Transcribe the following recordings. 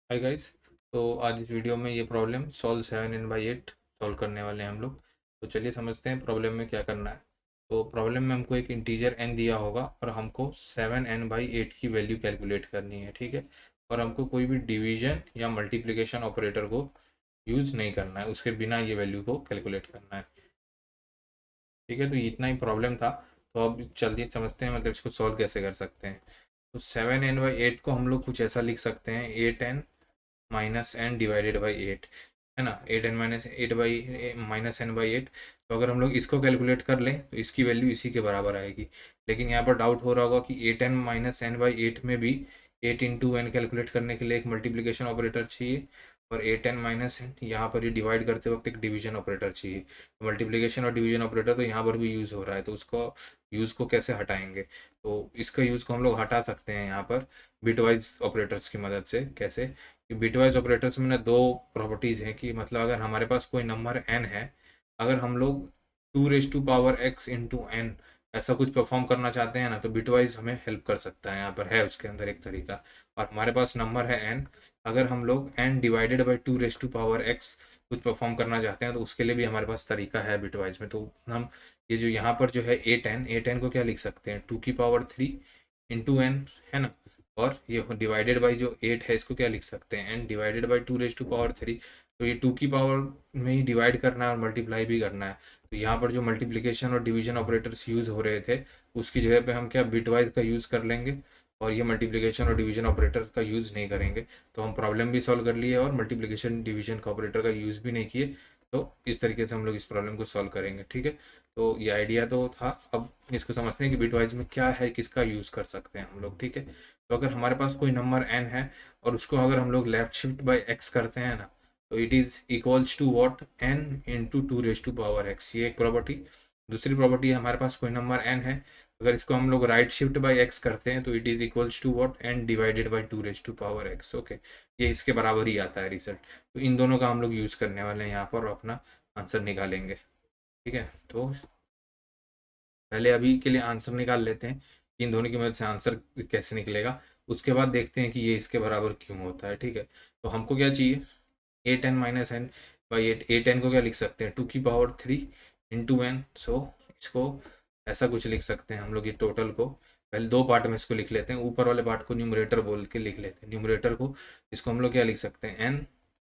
Hi guys. तो आज इस वीडियो में ये प्रॉब्लम सॉल्व 7n/8 सॉल्व करने वाले हैं हम लोग। तो चलिए समझते हैं प्रॉब्लम में क्या करना है। तो प्रॉब्लम में हमको एक इंटीजर n दिया होगा और हमको 7n/8 की वैल्यू कैलकुलेट करनी है, ठीक है। और हमको कोई भी डिवीजन या मल्टीप्लिकेशन ऑपरेटर को यूज़ नहीं करना है, उसके बिना ये वैल्यू को कैलकुलेट करना है, ठीक है। तो इतना ही प्रॉब्लम था। तो अब जल्दी समझते हैं मतलब इसको सॉल्व कैसे कर सकते हैं। तो 7n/8 को हम लोग कुछ ऐसा लिख सकते हैं, 8n minus N divided by 8, है ना। 8n-8 तो अगर हम लोग इसको कैलकुलेट कर लें तो इसकी वैल्यू इसी के बराबर आएगी। लेकिन यहाँ पर डाउट हो रहा होगा कि 8n-n/8 में भी 8 × n कैलकुलेट करने के लिए एक मल्टीप्लिकेशन ऑपरेटर चाहिए और 8n-n यहाँ पर ये डिवाइड करते वक्त एक डिवीजन ऑपरेटर चाहिए। मल्टीप्लिकेशन और डिवीजन ऑपरेटर तो यहाँ पर भी यूज़ हो रहा है, तो उसको यूज़ को कैसे हटाएंगे। तो इसका यूज़ को हम लोग हटा सकते हैं यहाँ पर बिटवाइज ऑपरेटर्स की मदद से। कैसे कि बिटवाइज ऑपरेटर्स में ना दो प्रॉपर्टीज़ हैं कि मतलब अगर हमारे पास कोई नंबर n है, अगर हम लोग 2⁻x इंटू एन ऐसा कुछ परफॉर्म करना चाहते हैं ना, तो बिटवाइज हमें हेल्प कर सकता है। यहाँ पर है उसके अंदर एक तरीका। और हमारे पास नंबर है n, अगर हम लोग n डिवाइडेड बाई 2⁻x कुछ परफॉर्म करना चाहते हैं तो उसके लिए भी हमारे पास तरीका है बिटवाइज में। तो हम ये जो यहाँ पर जो है 8n को क्या लिख सकते हैं, 2⁻3 इंटू एन, है ना। और ये डिवाइडेड बाई जो 8 है इसको क्या लिख सकते हैं, n डिवाइडेड बाई 2⁻3। तो ये 2 की पावर में ही डिवाइड करना है और मल्टीप्लाई भी करना है। तो यहाँ पर जो मल्टीप्लिकेशन और डिवीजन ऑपरेटर्स यूज़ हो रहे थे उसकी जगह पे हम क्या बिटवाइज का यूज़ कर लेंगे और ये मल्टीप्लिकेशन और डिवीजन ऑपरेटर का यूज़ नहीं करेंगे। तो हम प्रॉब्लम भी सॉल्व कर लिए और मल्टीप्लिकेशन डिवीजन का ऑपरेटर का यूज़ भी नहीं किए। तो इस तरीके से हम लोग इस प्रॉब्लम को सॉल्व करेंगे, ठीक है। तो ये आइडिया तो था। अब इसको समझते हैं कि बिटवाइज में क्या है, किसका यूज़ कर सकते हैं हम लोग, ठीक है। तो अगर हमारे पास कोई नंबर n है और उसको अगर हम लोग लेफ्ट शिफ्ट बाई x करते हैं ना, तो it is equals to what, n into 2⁻x। ये एक प्रॉपर्टी। दूसरी प्रॉपर्टी है, हमारे पास कोई नंबर n है, अगर इसको हम लोग राइट शिफ्ट बाई x करते हैं तो it is equals to what, n divided by 2⁻x। Okay, ये इसके बराबर ही आता है रिजल्ट। तो इन दोनों का हम लोग यूज़ करने वाले हैं यहाँ पर और अपना आंसर निकालेंगे, ठीक है। तो पहले अभी के लिए आंसर निकाल लेते हैं कि इन दोनों की मदद से आंसर कैसे निकलेगा। उसके बाद देखते हैं कि ये इसके बराबर क्यों होता है, ठीक है। तो हमको क्या चाहिए, 8n-n/8। 8n को क्या लिख सकते हैं, 2⁻3 इंटू एन। सो इसको ऐसा कुछ लिख सकते हैं हम लोग, ये टोटल को पहले दो पार्ट में इसको लिख लेते हैं। ऊपर वाले पार्ट को न्यूमरेटर बोल के लिख लेते हैं। न्यूमरेटर को इसको हम लोग क्या लिख सकते हैं, n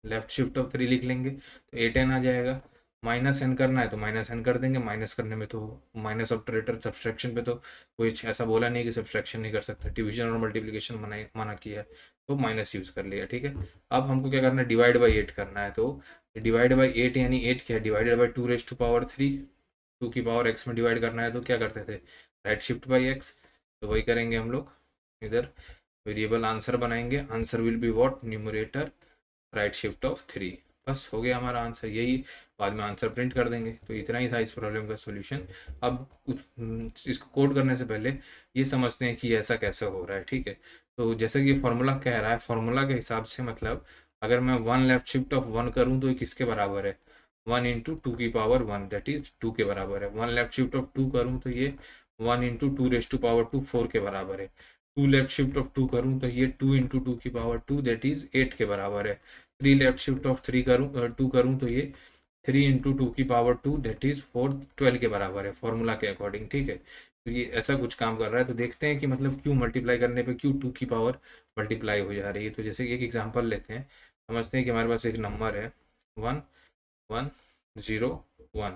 लेफ्ट शिफ्ट ऑफ 3 लिख लेंगे तो 8n आ जाएगा। माइनस एन करना है तो माइनस एन कर देंगे। माइनस करने में तो माइनस ऑपरेटर सब्सट्रैक्शन पे तो कोई ऐसा बोला नहीं कि सब्सट्रैक्शन नहीं कर सकता, डिवीजन और मल्टीप्लिकेशन मना किया है, तो माइनस यूज़ कर लिया, ठीक है। अब हमको क्या करना है, डिवाइड बाई 8 करना है। तो डिवाइड बाई 8 यानी 8 क्या है, डिवाइडेड बाई 2⁻3। 2 की पावर x में डिवाइड करना है तो क्या करते थे, राइट शिफ्ट बाई x। तो वही करेंगे हम लोग, इधर वेरिएबल आंसर बनाएंगे। Answer will be what, numerator right shift of 3। बस हो गया हमारा आंसर, यही बाद में आंसर प्रिंट कर देंगे। तो इतना ही था इस प्रॉब्लम का सॉल्यूशन। अब इसको कोड करने से पहले ये समझते हैं कि ऐसा कैसे हो रहा है, ठीक है। तो जैसे कि फॉर्मूला कह रहा है, फॉर्मूला के हिसाब से मतलब अगर मैं 1 लेफ्ट शिफ्ट ऑफ 1 करूँ तो ये किसके बराबर है, 1 इंटू 2 की पावर 1, दैट इज 2 के बराबर है। 1 लेफ्ट शिफ्ट ऑफ 2 करूँ तो ये 1 इंटू 2⁻2 4 के बराबर है। 2 लेफ्ट शिफ्ट ऑफ 2 करूँ तो ये 2 इंटू 2 की पावर 2 दैट इज 8 के बराबर है। 3 लेफ्ट शिफ्ट ऑफ 3 करूँ 2 करूँ तो ये 3 इंटू 2 की पावर 2 दैट इज 4 12 के बराबर है फॉर्मूला के अकॉर्डिंग, ठीक है। तो ये ऐसा कुछ काम कर रहा है। तो देखते हैं कि मतलब क्यों मल्टीप्लाई करने पे क्यों 2 की पावर मल्टीप्लाई हो जा रही है। तो जैसे कि एक एग्जांपल लेते हैं, समझते हैं कि हमारे पास एक नंबर है 1 1 0 1,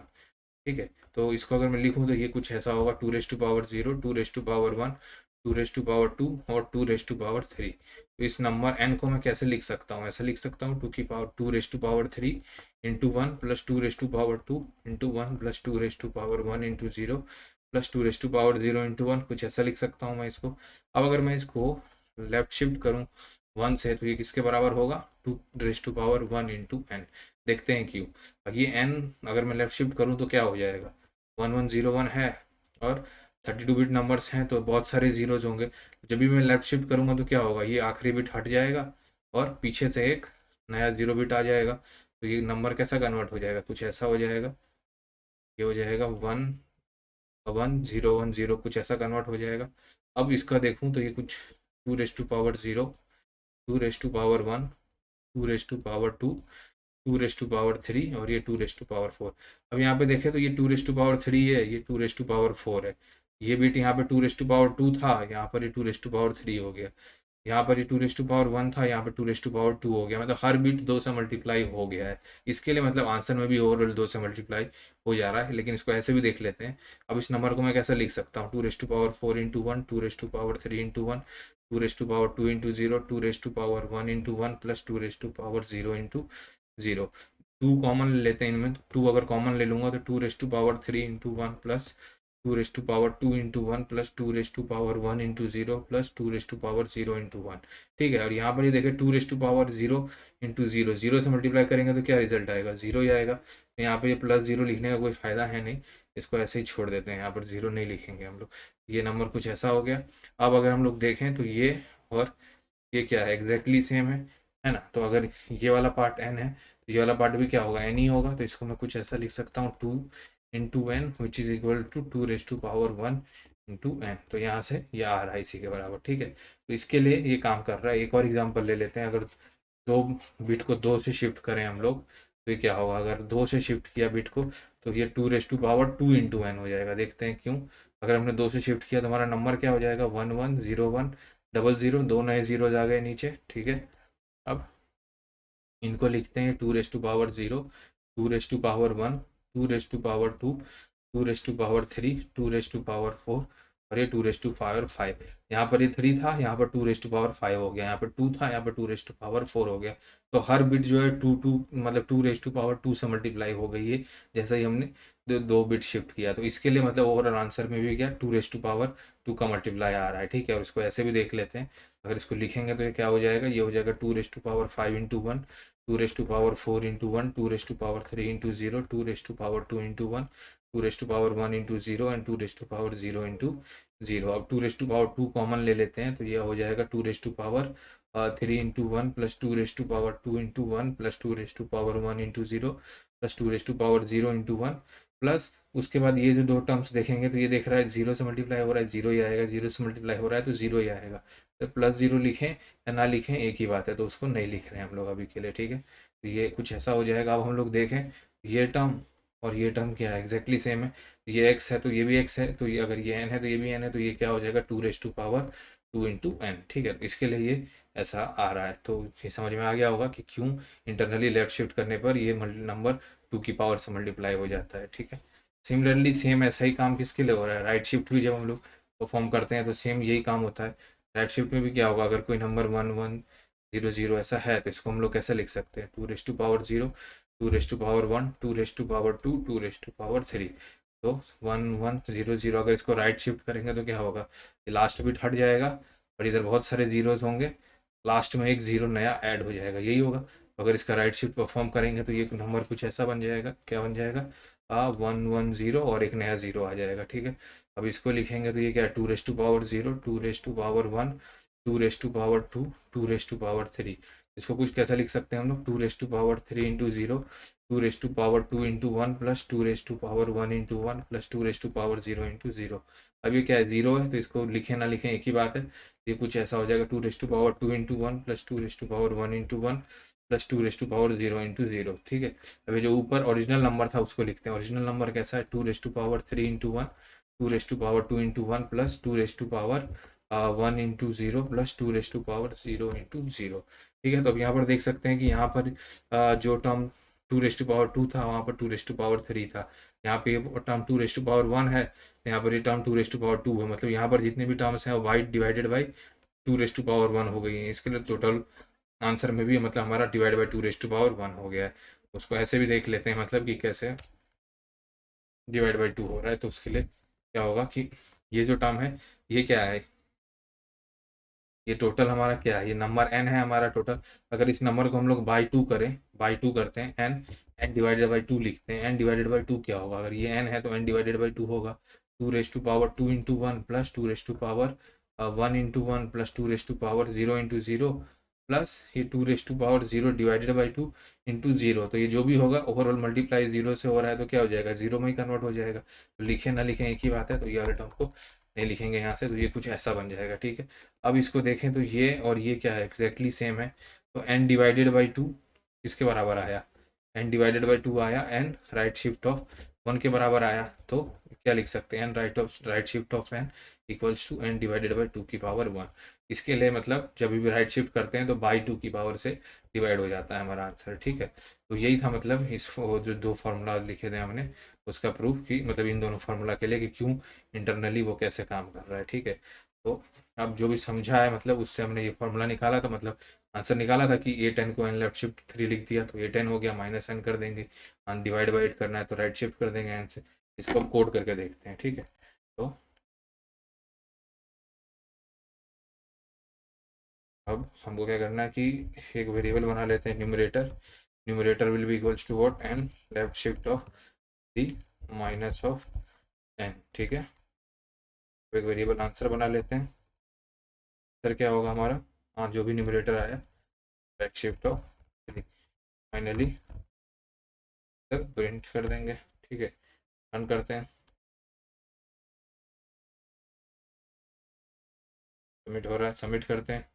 ठीक है। तो इसको अगर मैं लिखूँ तो ये कुछ ऐसा होगा, 2⁻0 2⁻1 2⁻2 और 2⁻3। तो इस नंबर n को मैं कैसे लिख सकता हूँ, ऐसा लिख सकता हूँ 2⁻3 into 1 plus 2⁻2 into 1 plus 2⁻1 into 0 plus 2⁻0 into 1, कुछ ऐसा लिख सकता हूँ मैं इसको। अब अगर मैं इसको लेफ्ट शिफ्ट करूँ 1 से तो ये किसके बराबर होगा, 2⁻1 इंटू एन। देखते हैं क्यों। ये n अगर मैं लेफ्ट शिफ्ट करूँ तो क्या हो जाएगा, 1101 है और 32 बिट नंबर्स हैं तो बहुत सारे जीरोज होंगे। जब भी मैं लेफ्ट शिफ्ट करूँगा तो क्या होगा, ये आखिरी बिट हट जाएगा और पीछे से एक नया 0 बिट आ जाएगा। तो ये नंबर कैसा कन्वर्ट हो जाएगा, कुछ ऐसा हो जाएगा, ये हो जाएगा 1 1 0 1 0, कुछ ऐसा कन्वर्ट हो जाएगा। अब इसका देखूँ तो ये कुछ 2⁻0 2⁻1 two raise to power two, two raise to power three और ये two raise to power four. अब यहाँ पे देखें तो ये two raise to power three है, ये two raise to power four है, ये बिट यहाँ पे two raise to power two था, यहाँ पर ये two raise to power three हो गया, यहाँ पर ये two raise to power one था, यहाँ पर two raise to power two हो गया, मतलब हर बिट दो से मल्टीप्लाई हो गया है। इसके लिए मतलब आंसर में भी ओवरऑल दो से मल्टीप्लाई हो जा रहा है। लेकिन इसको ऐसे भी देख लेते हैं। अब इस नंबर को मैं कैसे लिख सकता हूँ, two raise to power four into one, two raise to power three into one, two raise to power two into zero, two raise to power one into one plus two raise to power zero into zero. Two common लेते हैं इनमें, तो to अगर common ले लूँगा तो two raise to power three into one plus two raise to power two into one plus two raise to power one into zero plus two raise to power zero into one. ठीक है, और यहाँ पर ये देखें two raise to power zero into zero, zero से multiply करेंगे तो क्या रिजल्ट आएगा, जीरो ही आएगा। तो यहाँ पे ये प्लस जीरो लिखने का कोई फ़ायदा है नहीं, इसको ऐसे ही छोड़ देते हैं, यहाँ पर जीरो नहीं लिखेंगे हम लोग। ये नंबर कुछ ऐसा हो गया। अब अगर हम लोग देखें तो ये और ये क्या है, एग्जैक्टली सेम है ना। तो अगर ये वाला पार्ट एन है तो ये वाला पार्ट भी क्या होगा, एन ही होगा। तो इसको मैं कुछ ऐसा लिख सकता हूँ, two into n which is equal to two raise to power one into n. तो यहाँ से ये आ रहा है इसी के बराबर। ठीक है, तो इसके लिए ये काम कर रहा है। एक और एग्जांपल ले लेते हैं। अगर दो बिट को दो से शिफ्ट करें हम लोग तो ये क्या होगा, अगर दो से शिफ्ट किया बिट को तो ये two raise to power two into n हो जाएगा। देखते हैं क्यों। अगर हमने दो से शिफ्ट किया तो हमारा नंबर क्या हो जाएगा, one one zero one double zero, दो नए ज़ीरोज आ गए नीचे। ठीक है, अब इनको लिखते हैं two raise to power zero, two raise to power one, two raise to power two, two raise to power three, two raise to power four और ये two raise to power five. यहाँ पर ये थ्री था, यहाँ पर two raise to power five हो गया, यहाँ पर टू था, यहाँ पर two raise to power four हो गया। तो हर बिट जो है टू टू मतलब two raise to power two से मल्टीप्लाई हो गई है जैसे ही हमने दो बिट शिफ्ट किया। तो इसके लिए मतलब ओवरऑल आंसर में भी क्या two raise to power two का मल्टीप्लाई आ रहा है। ठीक है, और इसको ऐसे भी देख लेते हैं। अगर इसको लिखेंगे तो ये क्या हो जाएगा, ये हो जाएगा two raise to power five into one, two raise to power four into one, two raise to power three into zero, two raise to power two into one, two raise to power one into zero and two raise to power zero into zero. अब two raise to power two common ले लेते हैं तो ये हो जाएगा two raise to power three into one plus two raise to power two into one plus two raise to power one into zero plus two raise to power zero into one plus उसके बाद ये जो दो terms देखेंगे तो ये देख रहा है जीरो से मल्टीप्लाई हो रहा है, जीरो ही आएगा, जीरो से मल्टीप्लाई हो रहा है तो जीरो ही आएगा। तो प्लस जीरो लिखें या ना लिखें एक ही बात है, तो उसको नहीं लिख रहे हैं हम लोग अभी के लिए। ठीक है, तो ये कुछ ऐसा हो जाएगा। अब हम लोग देखें ये टर्म और ये टर्म क्या है, एग्जैक्टली सेम है। ये एक्स है तो ये भी एक्स है, तो ये अगर ये एन है तो ये भी एन है, तो ये क्या हो जाएगा two raise to power two into n. ठीक है, तो इसके लिए ये ऐसा आ रहा है। तो ये समझ में आ गया होगा कि क्यों इंटरनली लेफ्ट शिफ्ट करने पर ये नंबर टू की पावर से मल्टीप्लाई हो जाता है। ठीक है, सिमिलरली सेम ऐसा ही काम किसके लिए हो रहा है, राइट शिफ्ट भी जब हम लोग परफॉर्म करते हैं तो सेम यही काम होता है। राइट शिफ्ट में भी क्या होगा, अगर कोई number one one zero zero ऐसा है तो इसको हम लोग कैसे लिख सकते हैं, two raise to power zero, two raise to power one, two raise to power two, two raise to power three. तो वन वन जीरो जीरो अगर इसको राइट शिफ्ट करेंगे तो क्या होगा, ये लास्ट बिट हट जाएगा और इधर बहुत सारे जीरोज होंगे, लास्ट में एक जीरो नया ऐड हो जाएगा, यही होगा। अगर इसका राइट शिफ्ट परफॉर्म करेंगे तो ये नंबर कुछ ऐसा बन जाएगा, क्या बन जाएगा, वन वन जीरो और एक नया जीरो आ जाएगा। ठीक है, अब इसको लिखेंगे तो ये क्या है, two raise to power zero, two raise to power one, two raise to power two, two raise to power three. इसको कुछ कैसा लिख सकते हैं हम लोग, two raise to power three into zero, two raise to power two into one plus two raise to power one into one plus two raise to power zero into zero. अब ये क्या है, जीरो है तो इसको लिखें ना लिखें एक ही बात है। ये कुछ ऐसा हो जाएगा, two raise to power two into one plus two raise to power one into one plus two raise to power zero into zero. ठीक है, अभी जो ऊपर ओरिजिनल नंबर था उसको लिखते हैं। ओरिजिनल नंबर कैसा है, two raise to power three into one, two raise to power two into one plus two raise to power one into zero plus two raise to power zero into zero. ठीक है, तो अब यहाँ पर देख सकते हैं कि यहाँ पर जो term two raise to power two था वहाँ पर two raise to power three था, यहाँ पे term two raise to power one है, यहाँ पर ये term two raise to power two है। मतलब यहाँ पर जितने भी टर्म्स हैं y divided by two raise to power one हो गई है। इसके लिए टोटल आंसर में भी मतलब हमारा divide by two raise to power one हो गया है। उसको ऐसे भी देख लेते हैं, मतलब कि कैसे डिवाइड बाई टू हो रहा है। तो उसके लिए क्या होगा कि ये जो टर्म है ये क्या है, ये टोटल हमारा क्या है, ये नंबर एन है हमारा टोटल। अगर इस नंबर को हम लोग बाई टू करें, बाई टू करते हैं, n n divided by two लिखते हैं। एन डिवाइडेड बाई टू क्या होगा, अगर ये एन है तो एन डिवाइडेड बाई टू होगा, two raise to power two into one plus two raise to power one into one plus two raise to power zero into zero plus ये two raise to power zero divided by two into zero. तो ये जो भी होगा overall multiply zero से हो रहा है तो क्या हो जाएगा, जीरो में ही कन्वर्ट हो जाएगा। तो लिखें ना लिखें एक ही बात है, तो ये वाले टर्म को नहीं लिखेंगे यहाँ से, तो ये कुछ ऐसा बन जाएगा। ठीक है, अब इसको देखें तो ये और ये क्या है, एग्जैक्टली सेम है। तो n डिवाइडेड बाई टू किसके बराबर आया, n डिवाइडेड बाई टू आया, n राइट शिफ्ट ऑफ 1 के बराबर आया। तो क्या लिख सकते हैं, n right shift of n equals to n divided by two की पावर 1। इसके लिए मतलब जब भी राइट शिफ्ट करते हैं तो बाई टू की पावर से डिवाइड हो जाता है हमारा आंसर, ठीक है। तो यही था मतलब इस जो दो फार्मूला लिखे थे हमने उसका प्रूफ कि मतलब इन दोनों फार्मूला के लिए कि क्यों इंटरनली वो कैसे काम कर रहा है, ठीक है। तो अब जो भी समझा है मतलब उससे हमने ये फार्मूला निकाला, तो मतलब आंसर निकाला था कि ए टेन को एन लेफ्ट शिफ्ट 3 लिख दिया तो ए टेन हो गया, माइनस एन कर देंगे, डिवाइड बाई 8 करना है तो राइट शिफ्ट कर देंगे एन से। इसको हम कोड करके देखते हैं, ठीक है। तो अब हमको क्या करना है कि एक वेरिएबल बना लेते हैं numerator, numerator will be equals to what, n left shift of the minus of n, ठीक है। तो एक वेरिएबल आंसर बना लेते हैं। आंसर क्या होगा हमारा, हाँ जो भी न्यूमरेटर आया right shift of finally sir print कर देंगे, ठीक है। रन करते हैं, सबमिट हो रहा है, सबमिट करते हैं।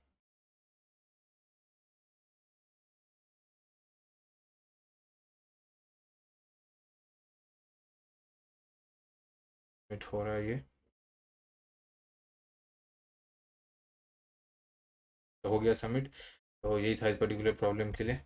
सबमिट हो रहा है ये, तो हो गया सबमिट। तो यही था इस पर्टिकुलर प्रॉब्लम के लिए।